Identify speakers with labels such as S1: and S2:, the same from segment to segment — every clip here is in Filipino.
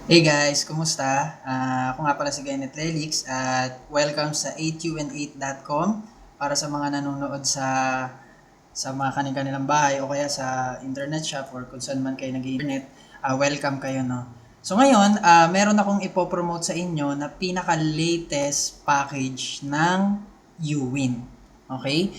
S1: Hey guys, kumusta? Ako nga pala si Kenneth Lelix at welcome sa 8un8.com para sa mga nanonood sa mga kanilang bahay o kaya sa internet shop or kung saan man kayo nag-internet, welcome kayo, no? So ngayon, meron akong ipopromote sa inyo na pinaka-latest package ng Uwin. Okay?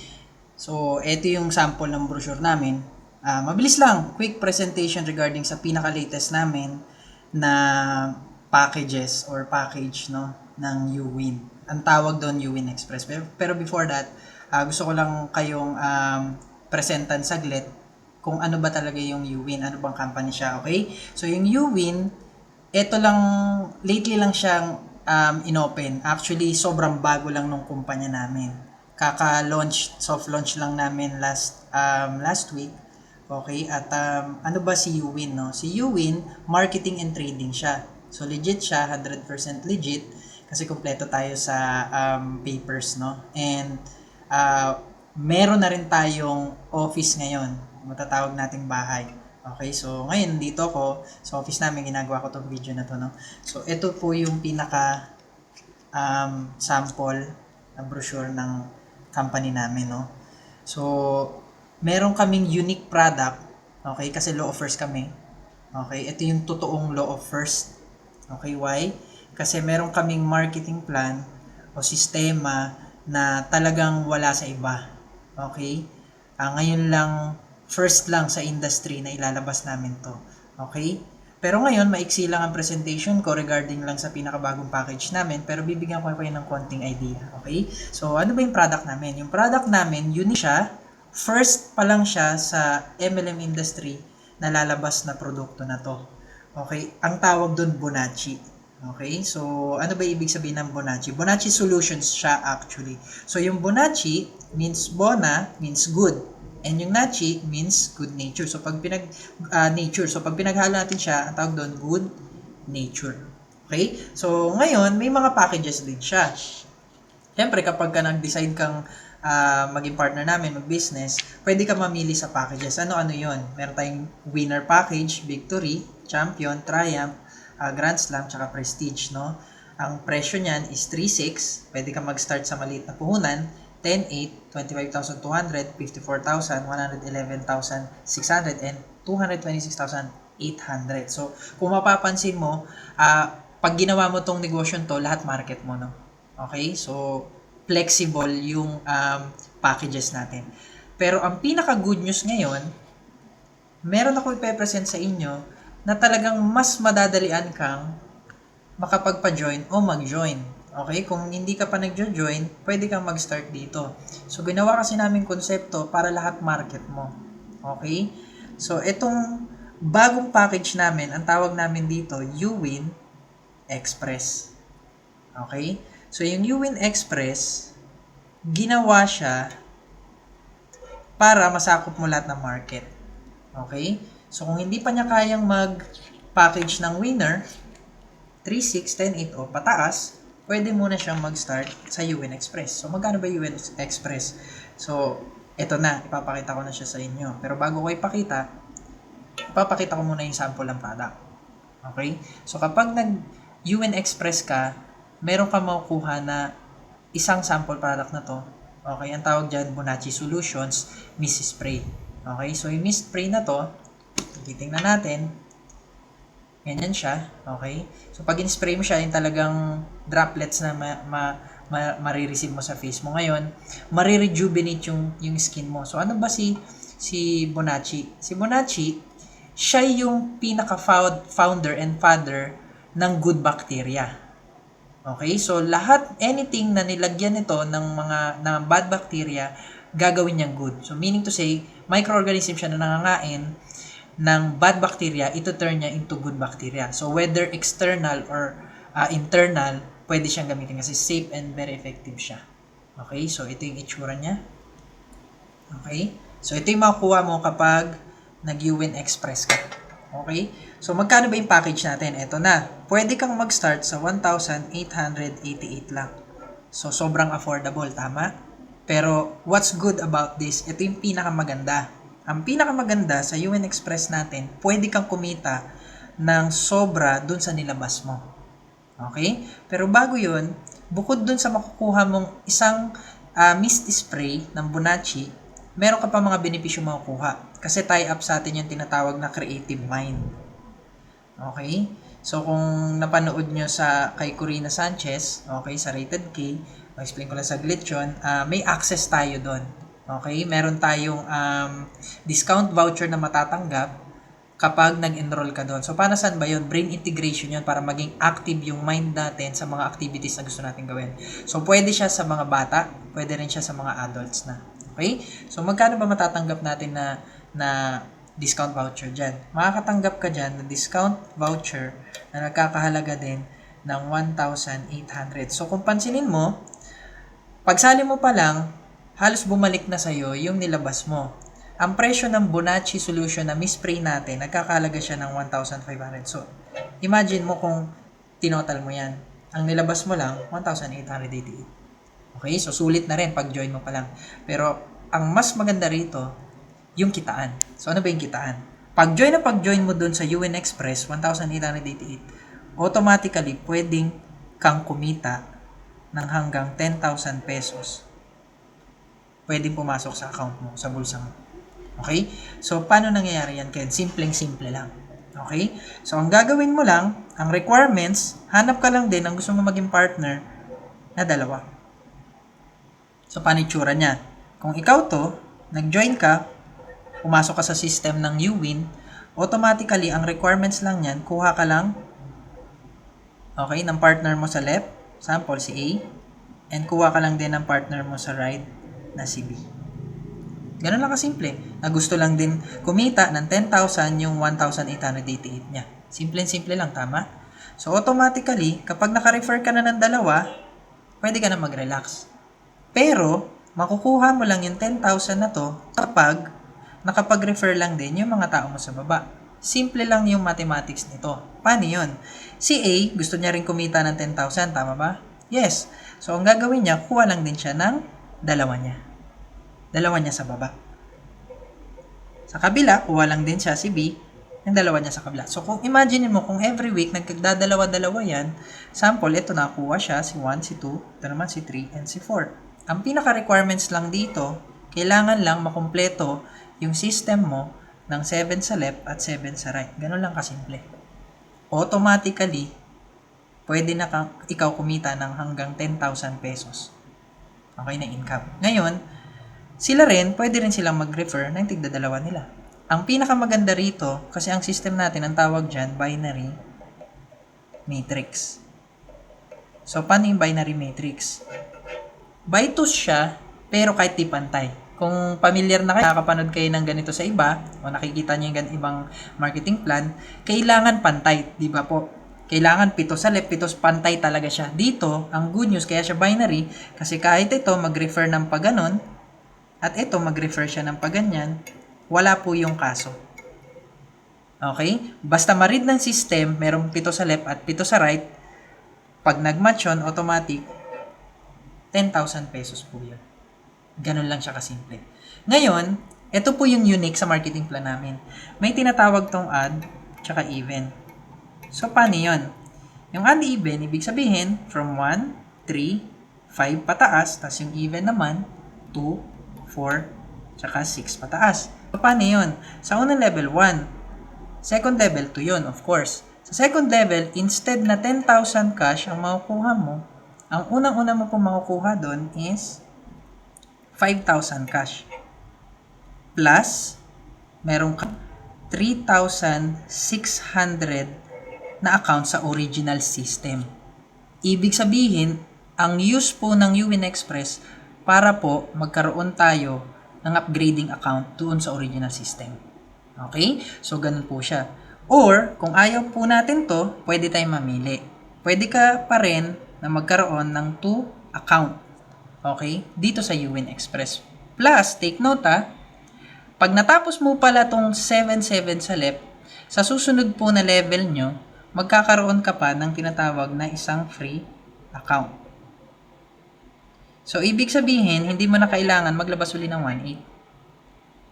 S1: So, ito yung sample ng brochure namin. Mabilis lang, quick presentation regarding sa pinaka-latest namin na packages or package no ng Uwin. Ang tawag doon Uwin Express. Pero before that, gusto ko lang kayong presentan saglit kung ano ba talaga yung Uwin, ano bang company siya, okay? So yung Uwin, ito lang lately lang siyang inopen. Actually, sobrang bago lang nung kumpanya namin. Kaka-launch, soft launch lang namin last week. Okay, at ano ba si Uwin, no? Si Uwin, marketing and trading siya. So legit siya, 100% legit kasi kumpleto tayo sa papers, no? And meron na rin tayong office ngayon, matatawag nating bahay. Okay, so ngayon dito ako sa office namin, ginagawa ko tong video na to, no? So ito po yung pinaka sample na brochure ng company namin, no? So, meron kaming unique product, okay, kasi law of first kami. Okay, ito yung totoong law of first. Okay, why? Kasi meron kaming marketing plan o sistema na talagang wala sa iba. Okay? Ngayon lang, first lang sa industry na ilalabas namin to. Okay? Pero ngayon, maiksi lang ang presentation ko regarding lang sa pinakabagong package namin, pero bibigyan ko kayo ng konting idea. Okay? So, ano ba yung product namin? Yung product namin, unique siya. First pa lang siya sa MLM industry na lalabas na produkto na to. Okay? Ang tawag doon, Bonacci. Okay? So, ano ba ibig sabihin ng Bonacci? Bonacci Solutions siya actually. So, yung Bonacci means Bona, means good. And yung Nachi means good nature. So, pag nature. So, pag pinaghalo natin siya, ang tawag doon, good nature. Okay? So, ngayon, may mga packages din siya. Siyempre, kapag ka nag-decide kang maging partner namin, mag-business, pwede ka mamili sa packages. Ano-ano yon? Meron tayong winner package, victory, champion, triumph, grand slam, tsaka prestige, no? Ang presyo niyan is 3.6. Pwede ka mag-start sa maliit na puhunan. 10.8, 25,200, 54,000, 111,600, and 226,800. So, kung mapapansin mo, pag ginawa mo tong negosyo to, lahat market mo, no? Okay? So, flexible yung packages natin. Pero ang pinaka-good news ngayon, meron ako ipe-present sa inyo na talagang mas madadalian kang makapagpa-join o mag-join. Okay? Kung hindi ka pa nag-join, pwede kang mag-start dito. So, ginawa kasi namin konsepto para lahat market mo. Okay? So, itong bagong package namin, ang tawag namin dito, Uwin Express. Okay? So, yung Uwin Express, ginawa siya para masakop mo lahat ng market. Okay? So, kung hindi pa niya kayang mag-package ng winner, 3, 6, 10, 8 o pataas, pwede muna siyang mag-start sa Uwin Express. So, magkano ba Uwin Express? So, eto na, ipapakita ko na siya sa inyo. Pero bago ko ipapakita ko muna yung sample ng product. Okay? So, kapag nag-Uwin Express ka, meron ka makukuha na isang sample product na to. Okay? Ang tawag dyan, Bonacci Solutions Mist Spray. Okay? So, yung mist spray na to, titingnan natin, ganyan siya, okay? So, pag in-spray mo siya, yung talagang droplets na marireceive mo sa face mo ngayon, marirejuvenate yung skin mo. So, ano ba si Bonacci? Si Bonacci, siya yung pinaka-founder and father ng good bacteria. Okay? So, anything na nilagyan nito ng bad bacteria, gagawin niyang good. So, meaning to say, microorganism siya na nangangain ng bad bacteria, ito turn niya into good bacteria. So, whether external or internal, pwede siyang gamitin kasi safe and very effective siya. Okay? So, ito yung itsura niya. Okay? So, ito yung makukuha mo kapag nag-Uwin Express ka. Okay? So, magkano ba yung package natin? Ito na. Pwede kang mag-start sa 1,888 lang. So, sobrang affordable, tama? Pero, what's good about this? Ito yung pinakamaganda. Ang pinakamaganda sa Uwin Express natin, pwede kang kumita ng sobra dun sa nilabas mo. Okay? Pero bago yun, bukod dun sa makukuha mong isang mist spray ng Bonacci, meron ka pa mga benepisyo makukuha. Kasi tie up sa atin yung tinatawag na creative mind. Okay? So, kung napanood nyo sa kay Corina Sanchez, okay, sa Rated K, explain ko lang saglit yun, may access tayo doon. Okay? Meron tayong discount voucher na matatanggap kapag nag-enroll ka doon. So, para saan ba yun? Brain integration yun para maging active yung mind natin sa mga activities na gusto natin gawin. So, pwede siya sa mga bata, pwede rin siya sa mga adults na. Okay? So, magkano ba matatanggap natin na discount voucher dyan? Makakatanggap ka dyan na discount voucher na nagkakahalaga din ng 1,800. So, kung pansinin mo, pagsali mo pa lang, halos bumalik na sa'yo yung nilabas mo. Ang presyo ng Bonacci solution na mispray natin, nagkakahalaga siya ng 1,500. So, imagine mo kung tinotal mo yan. Ang nilabas mo lang, 1,888. Okay? So, sulit na rin pag join mo pa lang. Pero, ang mas maganda rito, yung kitaan. So, ano ba yung kitaan? Pag-join mo dun sa UN Express, 1,888, automatically, pwedeng kang kumita ng hanggang 10,000 pesos. Pwedeng pumasok sa account mo, sa bulsa mo. Okay? So, paano nangyayari yan, Ken? Simpleng-simple lang. Okay? So, ang gagawin mo lang, ang requirements, hanap ka lang din ang gusto mo maging partner na dalawa. So, paano itsura niya? Kung ikaw to, nag-join ka, pumasok ka sa system ng UWIN, automatically, ang requirements lang yan, kuha ka lang, okay, ng partner mo sa left, sample si A, and kuha ka lang din ng partner mo sa right, na si B. Ganun lang kasimple. Na gusto lang din kumita ng 10,000 yung 1,888 niya. Simple-simple lang, tama? So, automatically, kapag naka-refer ka na ng dalawa, pwede ka na mag-relax. Pero, makukuha mo lang yung 10,000 na to kapag nakapag-refer lang din yung mga tao mo sa baba. Simple lang yung mathematics nito. Paano yun? Si A, gusto niya rin kumita ng 10,000, tama ba? Yes. So, ang gagawin niya, kuha lang din siya ng dalawa niya. Dalawa niya sa baba. Sa kabila, kuha lang din siya si B, ng dalawa niya sa kabila. So, kung imagine mo, kung every week, nagdadalawa-dalawa yan, sample, ito nakuha siya, si 1, si 2, ito naman si 3, and si 4. Ang pinaka-requirements lang dito, kailangan lang makumpleto yung system mo ng 7 sa left at 7 sa right. Ganun lang kasimple. Automatically, pwede na ikaw kumita ng hanggang 10,000 pesos. Okay na income. Ngayon, sila rin, pwede rin silang mag-refer ng tigdadalawa nila. Ang pinakamaganda rito, kasi ang system natin, ang tawag dyan, binary matrix. So, paano yung binary matrix? By 2 siya, pero kahit di pantay. Kung familiar na kayo, nakakapanood kayo ng ganito sa iba, o nakikita nyo yung ibang marketing plan, kailangan pantay, di ba po? Kailangan 7 sa left, 7 pantay talaga siya. Dito, ang good news, kaya siya binary, kasi kahit ito mag-refer ng paganon, at ito mag-refer siya ng paganyan, wala po yung kaso. Okay? Basta ma-read ng system, merong 7 sa left at 7 sa right, pag nag-match yun, automatic, 10,000 pesos po yun. Ganun lang siya kasimple. Ngayon, ito po yung unique sa marketing plan namin. May tinatawag tong odd, tsaka even. So, paano yun? Yung odd even, ibig sabihin, from 1, 3, 5 pataas, tas yung even naman, 2, 4, tsaka 6 pataas. So, paano yun? Sa unang level, 1. Second level, 2 yun, of course. Sa second level, instead na 10,000 cash ang makukuha mo, ang unang-una mo po makukuha doon is 5,000 cash. Plus, meron ka 3,600 na account sa original system. Ibig sabihin, ang use po ng UWIN Express para po magkaroon tayo ng upgrading account doon sa original system. Okay? So, ganun po siya. Or, kung ayaw po natin to, pwede tayong mamili. Pwede ka pa rin na magkaroon ng 2 account. Okay? Dito sa UWIN Express. Plus, take note pag natapos mo pala tong 7-7 sa left, sa susunod po na level nyo, magkakaroon ka pa ng tinatawag na isang free account. So, ibig sabihin, hindi mo na kailangan maglabas uli ng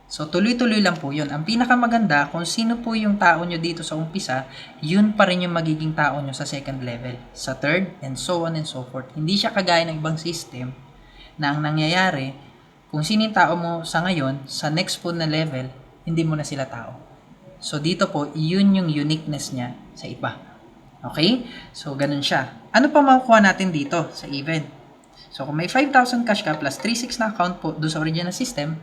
S1: 1.8. So, tuloy-tuloy lang po yun. Ang pinakamaganda, kung sino po yung tao nyo dito sa umpisa, yun pa rin yung magiging tao nyo sa second level, sa third, and so on and so forth. Hindi siya kagaya ng ibang system na ang nangyayari, kung sino yung tao mo sa ngayon, sa next po na level, hindi mo na sila tao. So, dito po, yun yung uniqueness niya sa iba. Okay? So, ganun siya. Ano pa makukuha natin dito sa event? So, kung may 5,000 cash ka plus 3,600 na account po doon sa original system,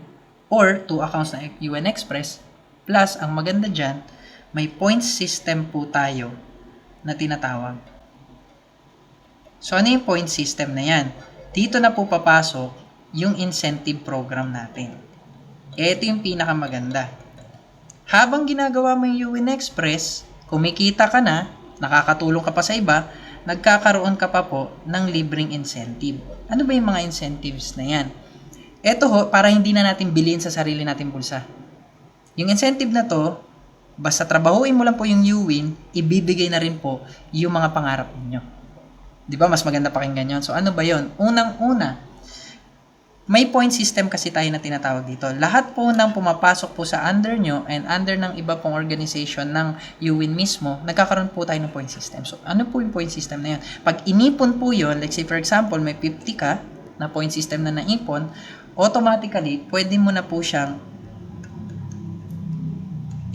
S1: or 2 accounts na UN Express, plus ang maganda dyan, may points system po tayo na tinatawag. So, ano yung point system na yan? Dito na po papasok yung incentive program natin. Ito yung pinakamaganda. Habang ginagawa mo yung UN Express, kumikita ka na, nakakatulong ka pa sa iba, nagkakaroon ka pa po ng libreng incentive. Ano ba yung mga incentives na yan? Ito ho, para hindi na natin bilhin sa sarili nating bulsa. Yung incentive na to, basta trabahuin mo lang po yung UWIN, ibibigay na rin po yung mga pangarap ninyo. Di ba? Mas maganda pakinggan yun. So, ano ba yun? Unang-una, may point system kasi tayo na tinatawag dito. Lahat po ng pumapasok po sa under nyo and under ng iba pong organization ng UWIN mismo, nagkakaroon po tayo ng point system. So, ano po yung point system na yun? Pag inipon po yun, like say for example, may 50 ka na point system na naipon, automatically, pwede mo na po siyang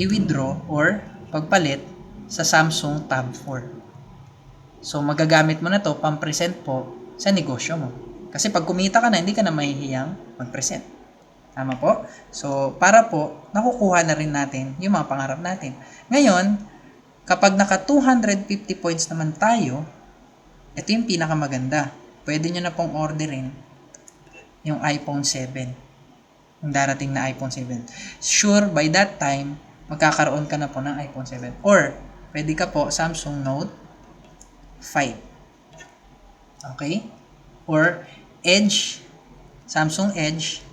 S1: i-withdraw or pagpalit sa Samsung Tab 4. So, magagamit mo na to pang-present po sa negosyo mo. Kasi pag kumita ka na, hindi ka na mahihiyang mag-present. Tama po? So, para po, nakukuha na rin natin yung mga pangarap natin. Ngayon, kapag naka 250 points naman tayo, ito yung pinakamaganda. Pwede nyo na pong orderin yung iPhone 7. Yung darating na iPhone 7. Sure, by that time, magkakaroon ka na po ng iPhone 7. Or, pwede ka po Samsung Note 5. Okay? Or, Edge, Samsung Edge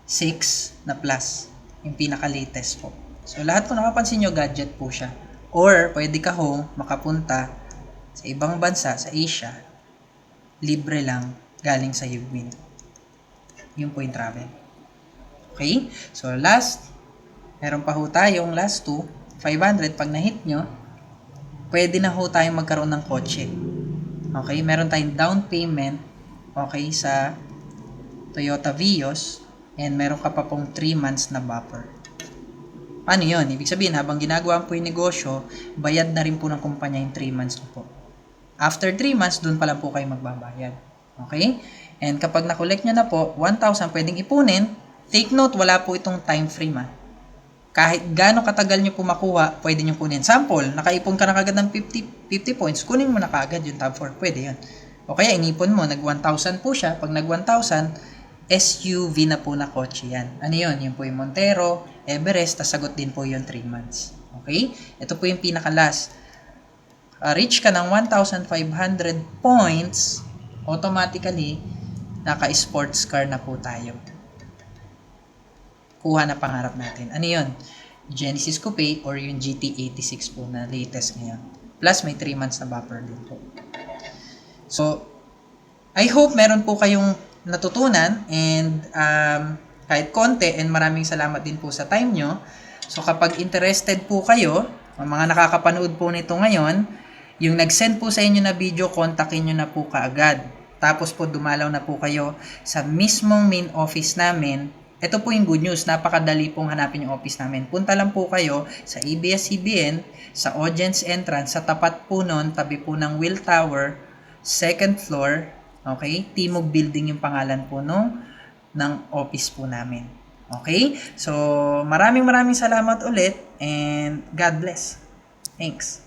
S1: 6 na Plus. Yung pinaka-latest po. So, lahat kung nakapansin nyo, gadget po siya. Or, pwede ka hong makapunta sa ibang bansa, sa Asia, libre lang galing sa UWIN. Yung point travel. Okay? So, last, meron pa ho tayong last 2, 500. Pag na-hit nyo, pwede na ho tayong magkaroon ng kotse. Okay? Meron tayong down payment, okay, sa Toyota Vios, and meron ka pa pong 3 months na buffer. Paano yun? Ibig sabihin, habang ginagawa po yung negosyo, bayad na rin po ng kumpanya yung 3 months na po. After 3 months, dun pa lang po kayo magbabayad. Okay? And kapag na-collect nyo na po, 1,000 pwedeng ipunin. Take note, wala po itong time frame. Kahit gaano katagal nyo po makuha, pwede nyo kunin. Sample, nakaipon ka na kagad ng 50 points, kunin mo na kagad yung tab 4. Pwede yun. O kaya inipon mo, nag 1,000 po siya. Pag nag 1,000, SUV na po na kotse yan. Ano yun? Yun po yung Montero, Everest, tas sagot din po yung 3 months. Okay? Ito po yung pinaka-last. Reach ka ng 1,500 points, automatically, naka-sports car na po tayo. Kuha na pangarap natin. Ano yun? Genesis Coupe or yung GT86 po na latest ngayon. Plus, may 3 months na buffer din po. So, I hope meron po kayong natutunan and kahit konti, and maraming salamat din po sa time nyo. So, kapag interested po kayo, ang mga nakakapanood po nito ngayon, yung nag-send po sa inyo na video, kontakin nyo na po kaagad. Tapos po dumalaw na po kayo sa mismong main office namin. Ito po yung good news, napakadali pong hanapin yung office namin. Punta lang po kayo sa ABS-CBN, sa audience entrance, sa tapat po nun, tabi po ng Will Tower, second floor, okay? Timog Building yung pangalan po ng office po namin. Okay? So, maraming salamat ulit and God bless. Thanks.